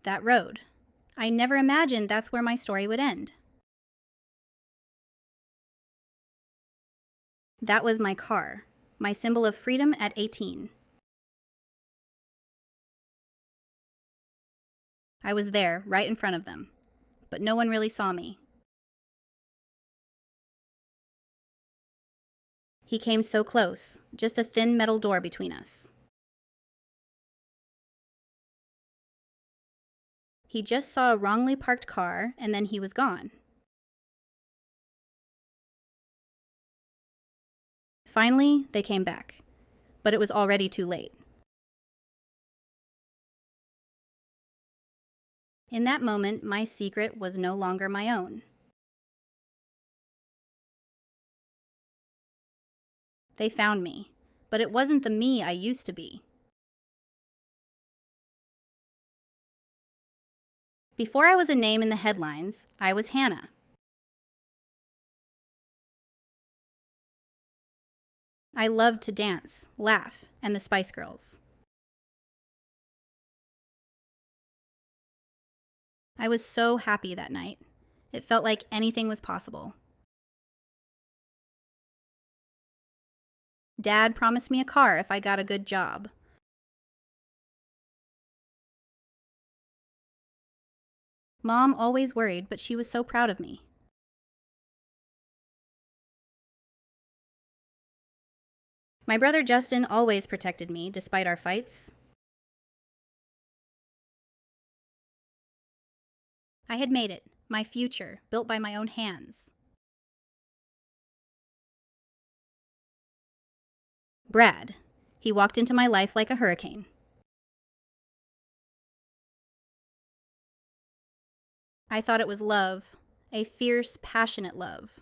That road. I never imagined that's where my story would end. That was my car, my symbol of freedom at 18. I was there, right in front of them, but no one really saw me. He came so close, just a thin metal door between us. He just saw a wrongly parked car, and then he was gone. Finally, they came back, but it was already too late. In that moment, my secret was no longer my own. They found me, but it wasn't the me I used to be. Before I was a name in the headlines, I was Hannah. I loved to dance, laugh, and the Spice Girls. I was so happy that night. It felt like anything was possible. Dad promised me a car if I got a good job. Mom always worried, but she was so proud of me. My brother Justin always protected me, despite our fights. I had made it, my future, built by my own hands. Brad. He walked into my life like a hurricane. I thought it was love, a fierce, passionate love.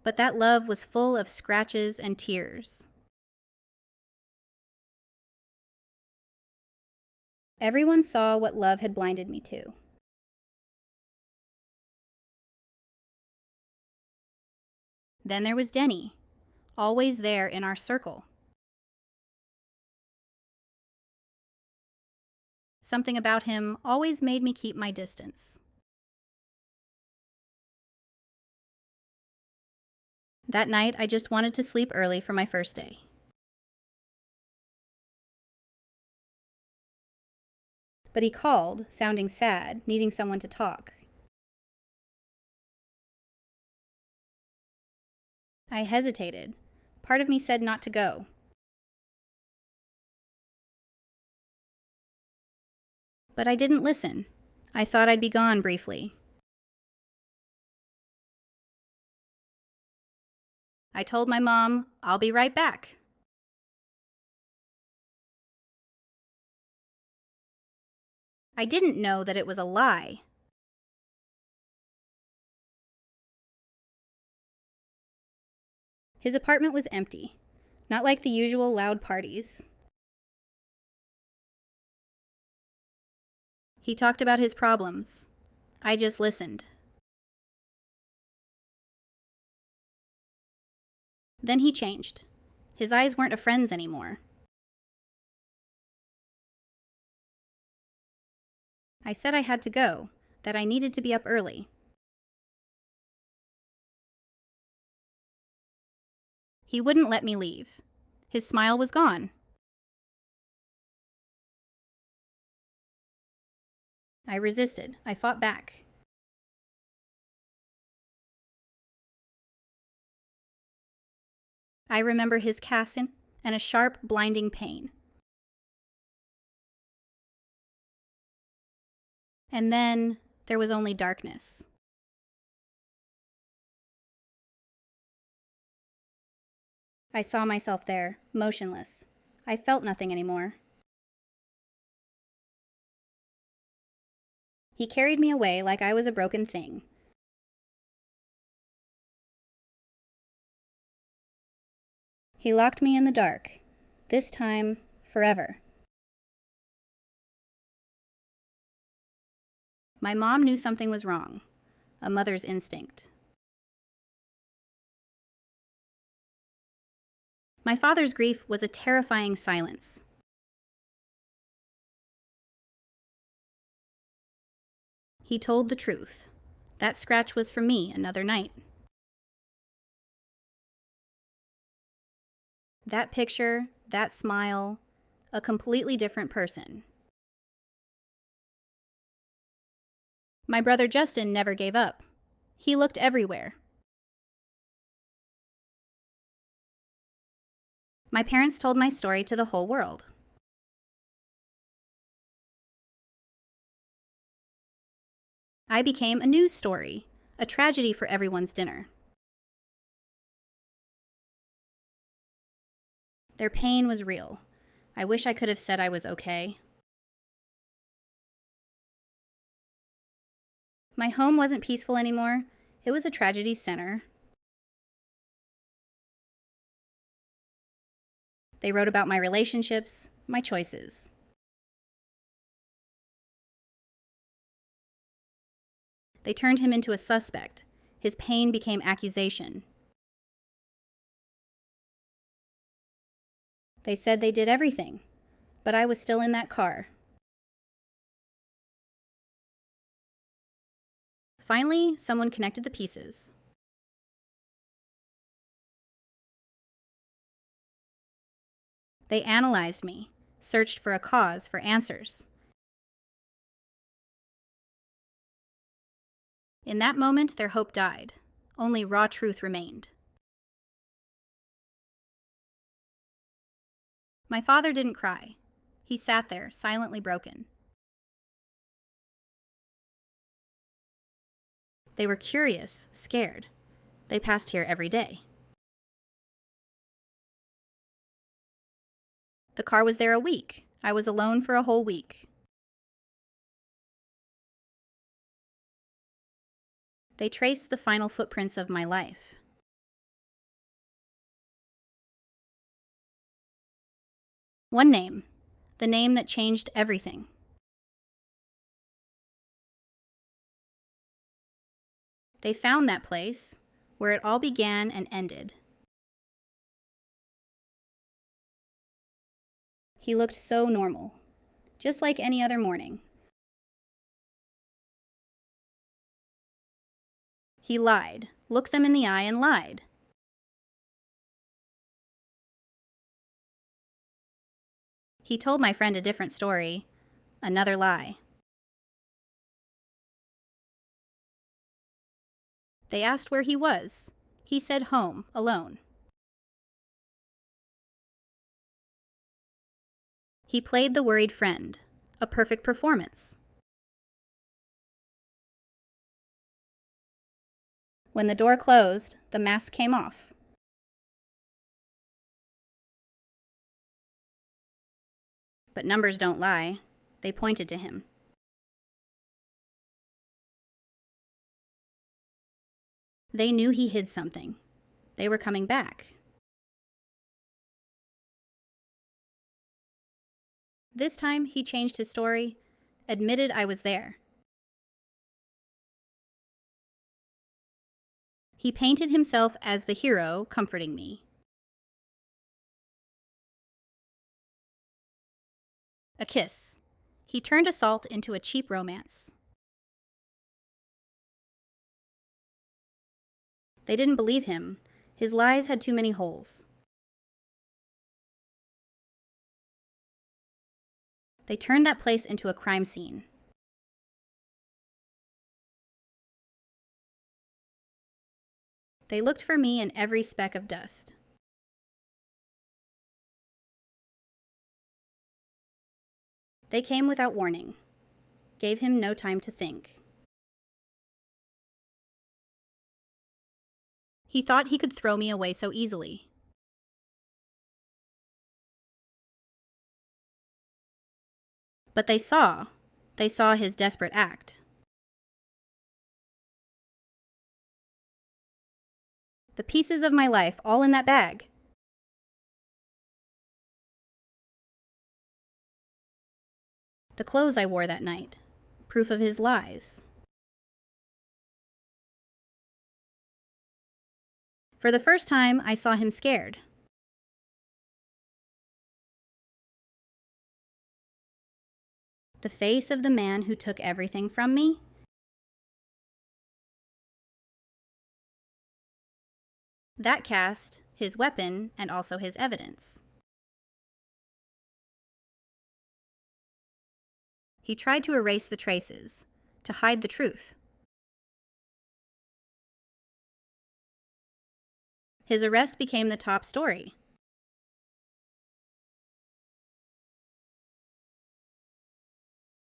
But that love was full of scratches and tears. Everyone saw what love had blinded me to. Then there was Denny, always there in our circle. Something about him always made me keep my distance. That night, I just wanted to sleep early for my first day. But he called, sounding sad, needing someone to talk. I hesitated. Part of me said not to go. But I didn't listen. I thought I'd be gone briefly. I told my mom, I'll be right back. I didn't know that it was a lie. His apartment was empty, not like the usual loud parties. He talked about his problems. I just listened. Then he changed. His eyes weren't a friend's anymore. I said I had to go, that I needed to be up early. He wouldn't let me leave. His smile was gone. I resisted. I fought back. I remember his cassin and a sharp, blinding pain. And then there was only darkness. I saw myself there, motionless. I felt nothing anymore. He carried me away like I was a broken thing. He locked me in the dark, this time forever. My mom knew something was wrong, a mother's instinct. My father's grief was a terrifying silence. He told the truth. That scratch was for me another night. That picture, that smile, a completely different person. My brother Justin never gave up. He looked everywhere. My parents told my story to the whole world. I became a news story, a tragedy for everyone's dinner. Their pain was real. I wish I could have said I was okay. My home wasn't peaceful anymore. It was a tragedy center. They wrote about my relationships, my choices. They turned him into a suspect. His pain became accusation. They said they did everything, but I was still in that car. Finally, someone connected the pieces. They analyzed me, searched for a cause, for answers. In that moment, their hope died. Only raw truth remained. My father didn't cry. He sat there, silently broken. They were curious, scared. They passed here every day. The car was there a week. I was alone for a whole week. They traced the final footprints of my life. One name, the name that changed everything. They found that place where it all began and ended. He looked so normal, just like any other morning. He lied, looked them in the eye and lied. He told my friend a different story, another lie. They asked where he was. He said home, alone. He played the worried friend, a perfect performance. When the door closed, the mask came off. But numbers don't lie. They pointed to him. They knew he hid something. They were coming back. This time, he changed his story, admitted I was there. He painted himself as the hero, comforting me. A kiss. He turned assault into a cheap romance. They didn't believe him. His lies had too many holes. They turned that place into a crime scene. They looked for me in every speck of dust. They came without warning, gave him no time to think. He thought he could throw me away so easily. But they saw his desperate act. The pieces of my life all in that bag. The clothes I wore that night, proof of his lies. For the first time, I saw him scared. The face of the man who took everything from me, That cast his weapon and also his evidence. He tried to erase the traces, to hide the truth. His arrest became the top story.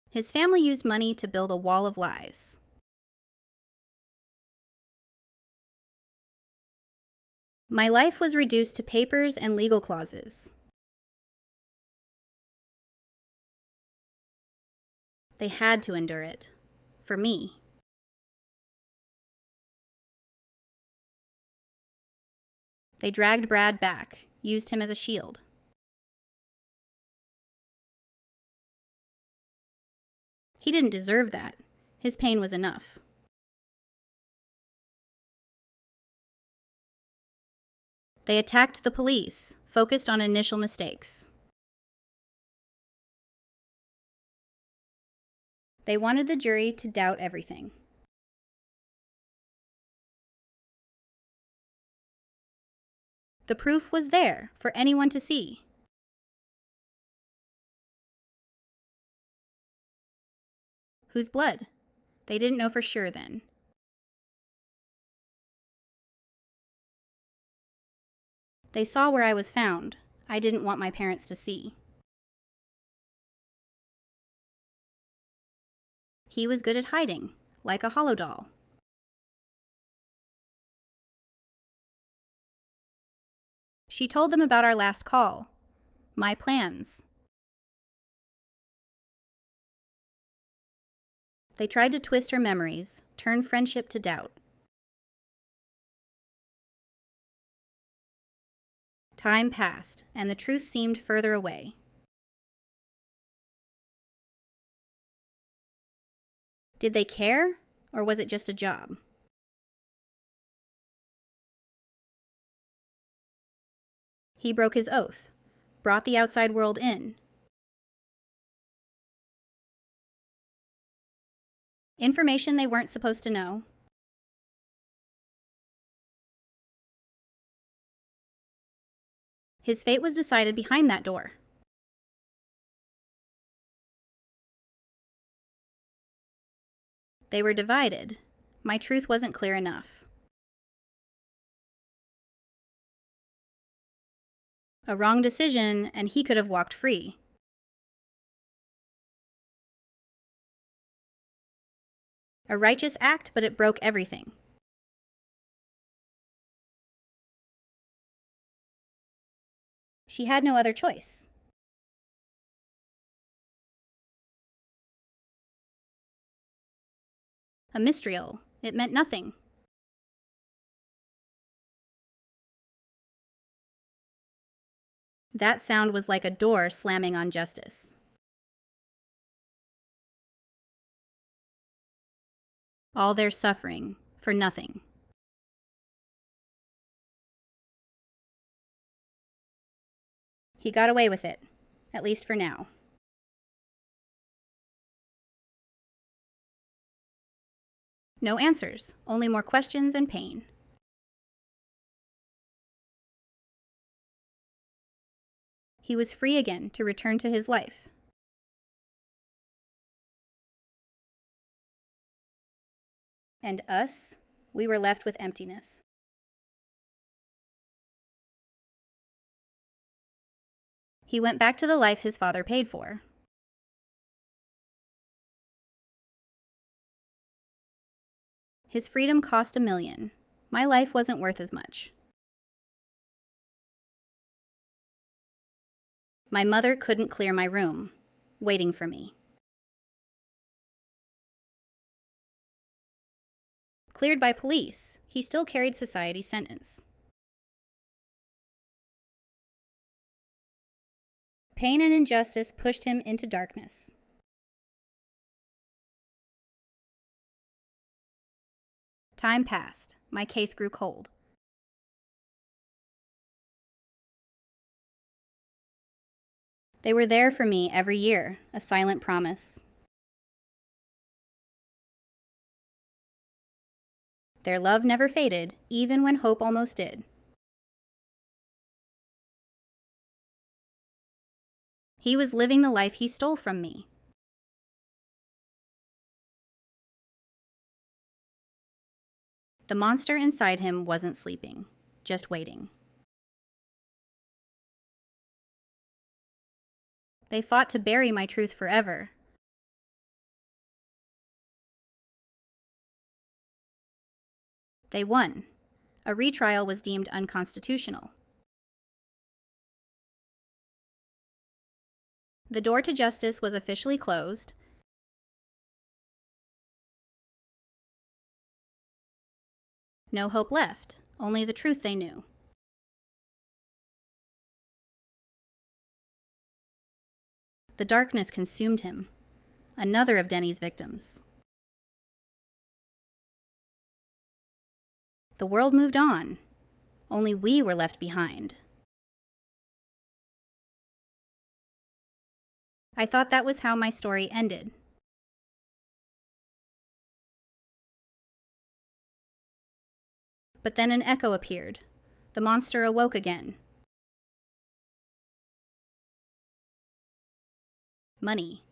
His family used money to build a wall of lies. My life was reduced to papers and legal clauses. They had to endure it. For me. They dragged Brad back, used him as a shield. He didn't deserve that. His pain was enough. They attacked the police, focused on initial mistakes. They wanted the jury to doubt everything. The proof was there for anyone to see. Whose blood? They didn't know for sure then. They saw where I was found. I didn't want my parents to see. He was good at hiding, like a hollow doll. She told them about our last call, my plans. They tried to twist her memories, turn friendship to doubt. Time passed, and the truth seemed further away. Did they care, or was it just a job? He broke his oath, brought the outside world in. Information they weren't supposed to know. His fate was decided behind that door. They were divided. My truth wasn't clear enough. A wrong decision, and he could have walked free. A righteous act, but it broke everything. She had no other choice. A mistrial. It meant nothing. That sound was like a door slamming on justice. All their suffering for nothing. He got away with it, at least for now. No answers, only more questions and pain. He was free again to return to his life. And us, we were left with emptiness. He went back to the life his father paid for. His freedom cost $1 million. My life wasn't worth as much. My mother couldn't clear my room, waiting for me. Cleared by police, he still carried society's sentence. Pain and injustice pushed him into darkness. Time passed. My case grew cold. They were there for me every year, a silent promise. Their love never faded, even when hope almost did. He was living the life he stole from me. The monster inside him wasn't sleeping, just waiting. They fought to bury my truth forever. They won. A retrial was deemed unconstitutional. The door to justice was officially closed. No hope left, only the truth they knew. The darkness consumed him, another of Denny's victims. The world moved on. Only we were left behind. I thought that was how my story ended. But then an echo appeared. The monster awoke again. Money.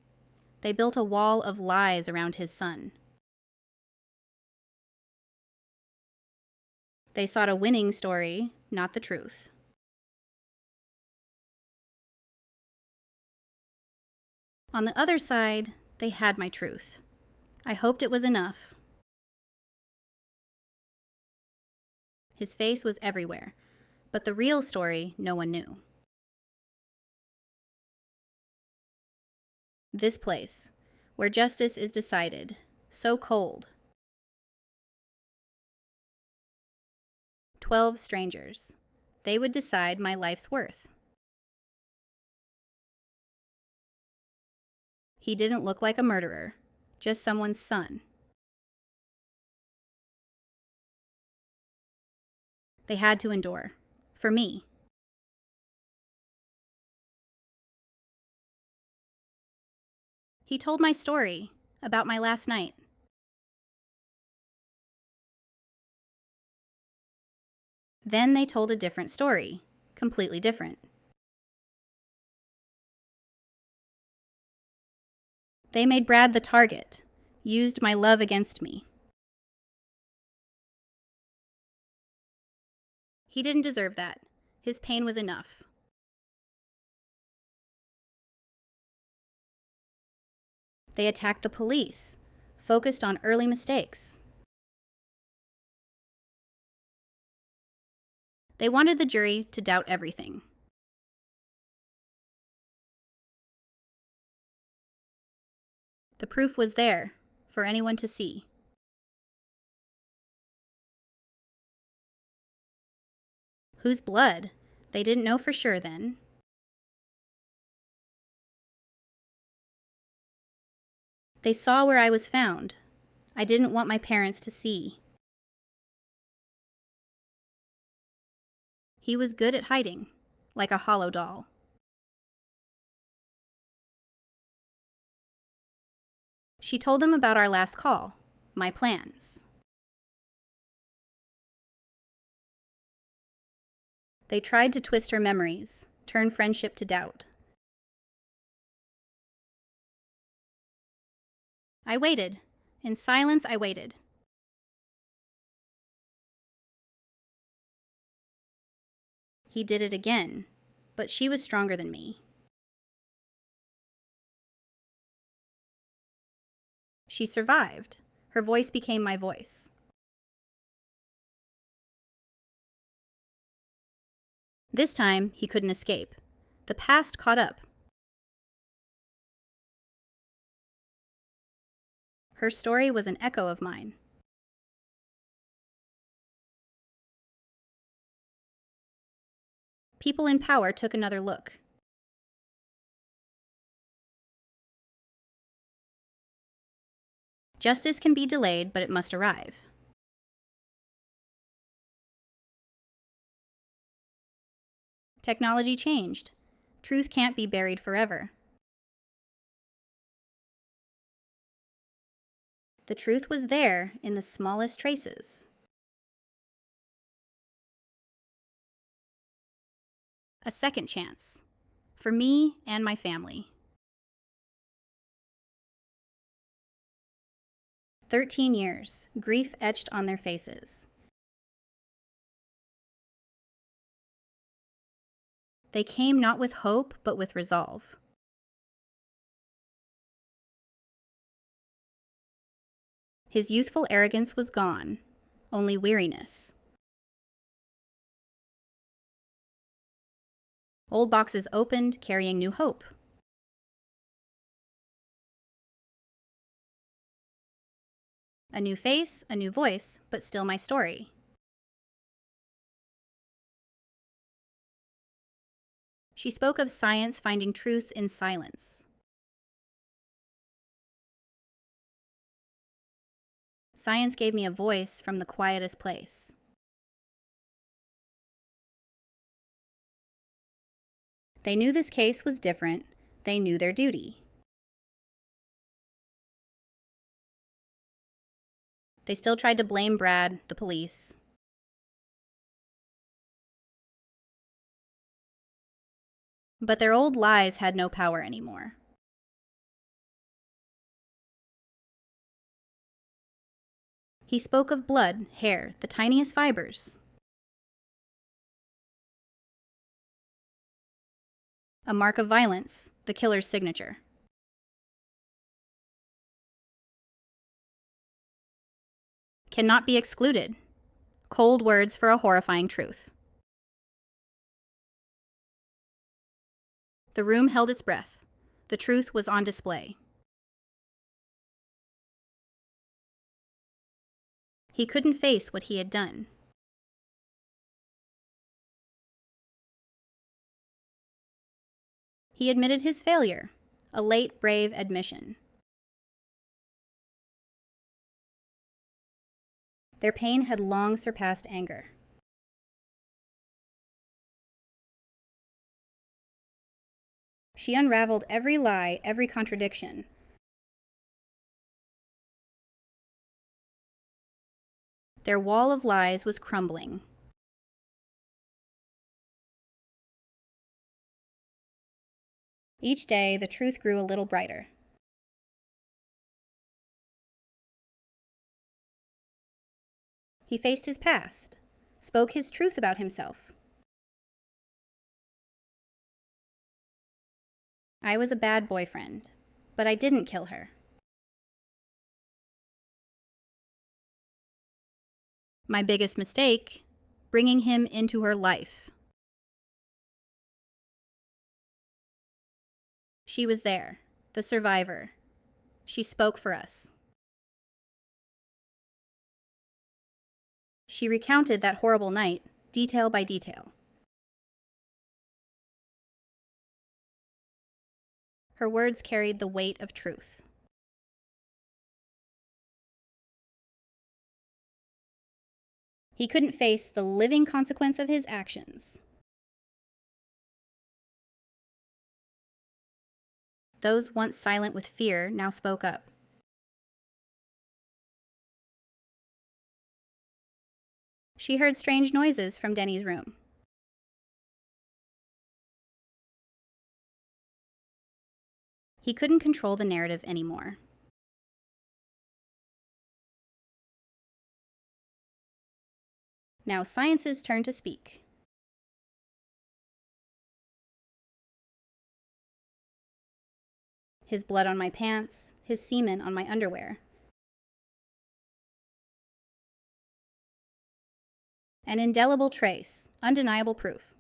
They built a wall of lies around his son. They sought a winning story, not the truth. On the other side, they had my truth. I hoped it was enough. His face was everywhere, but the real story no one knew. This place, where justice is decided, so cold. 12 strangers. They would decide my life's worth. He didn't look like a murderer, just someone's son. They had to endure. For me. He told my story about my last night. Then they told a different story, completely different. They made Brad the target, used my love against me. He didn't deserve that. His pain was enough. They attacked the police, focused on early mistakes. They wanted the jury to doubt everything. The proof was there for anyone to see. Whose blood? They didn't know for sure then. They saw where I was found. I didn't want my parents to see. He was good at hiding, like a hollow doll. She told them about our last call, my plans. They tried to twist her memories, turn friendship to doubt. I waited. In silence, I waited. He did it again, but she was stronger than me. She survived. Her voice became my voice. This time, he couldn't escape. The past caught up. Her story was an echo of mine. People in power took another look. Justice can be delayed, but it must arrive. Technology changed. Truth can't be buried forever. The truth was there in the smallest traces. A second chance. for me and my family. 13 years, grief etched on their faces. They came not with hope, but with resolve. His youthful arrogance was gone, only weariness. Old boxes opened, carrying new hope. A new face, a new voice, but still my story. She spoke of science finding truth in silence. Science gave me a voice from the quietest place. They knew this case was different. They knew their duty. They still tried to blame Brad, the police. But their old lies had no power anymore. He spoke of blood, hair, the tiniest fibers. A mark of violence, the killer's signature. Cannot be excluded. Cold words for a horrifying truth. The room held its breath. The truth was on display. He couldn't face what he had done. He admitted his failure, a late, brave admission. Their pain had long surpassed anger. She unraveled every lie, every contradiction. Their wall of lies was crumbling. Each day, the truth grew a little brighter. He faced his past, spoke his truth about himself. I was a bad boyfriend, but I didn't kill her. My biggest mistake, bringing him into her life. She was there, the survivor. She spoke for us. She recounted that horrible night, detail by detail. Her words carried the weight of truth. He couldn't face the living consequence of his actions. Those once silent with fear now spoke up. She heard strange noises from Denny's room. He couldn't control the narrative anymore. Now science's turn to speak. His blood on my pants, his semen on my underwear. An indelible trace, undeniable proof.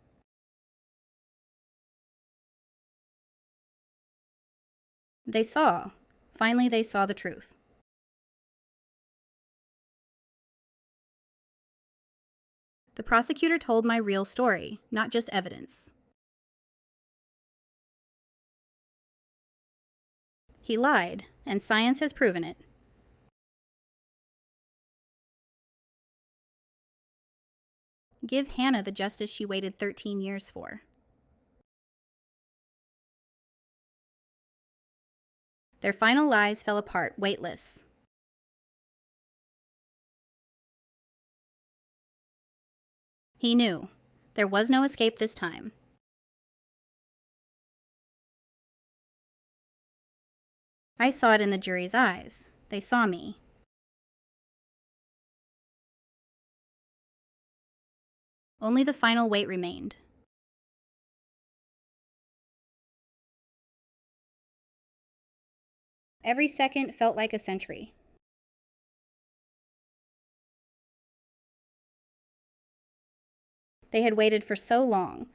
Finally they saw the truth. The prosecutor told my real story, not just evidence. He lied, and science has proven it. Give Hannah the justice she waited 13 years for. Their final lies fell apart, weightless. He knew. There was no escape this time. I saw it in the jury's eyes. They saw me. Only the final wait remained. Every second felt like a century. They had waited for so long.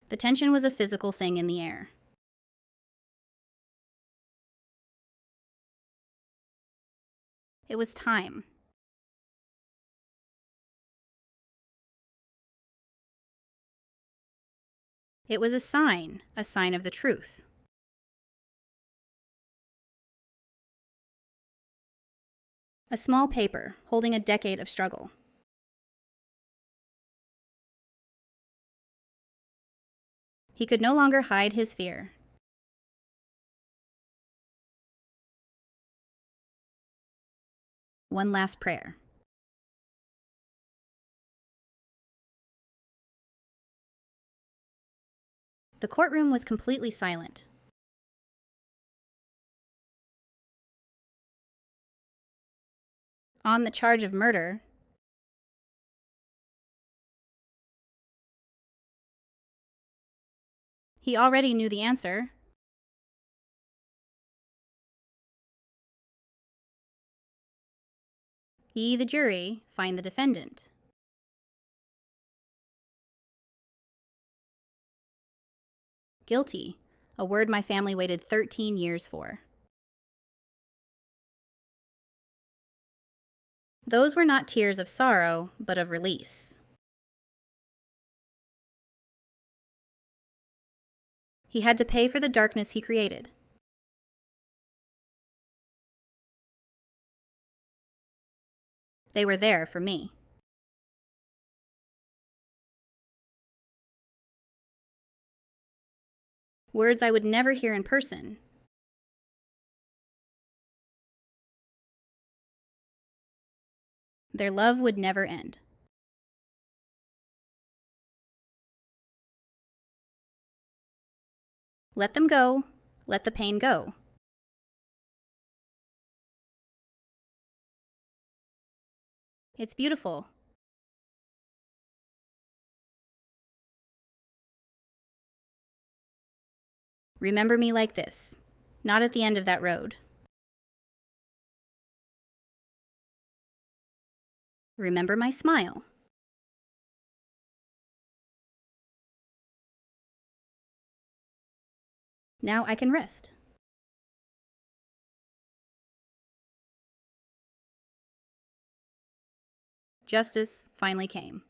The tension was a physical thing in the air. It was time. It was a sign of the truth. A small paper holding a decade of struggle. He could no longer hide his fear. One last prayer. The courtroom was completely silent. On the charge of murder, he already knew the answer. Ye, the jury, find the defendant. Guilty, a word my family waited 13 years for. Those were not tears of sorrow, but of release. He had to pay for the darkness he created. They were there for me. Words I would never hear in person. Their love would never end. Let them go. Let the pain go. It's beautiful. Remember me like this, not at the end of that road. Remember my smile. Now I can rest. Justice finally came.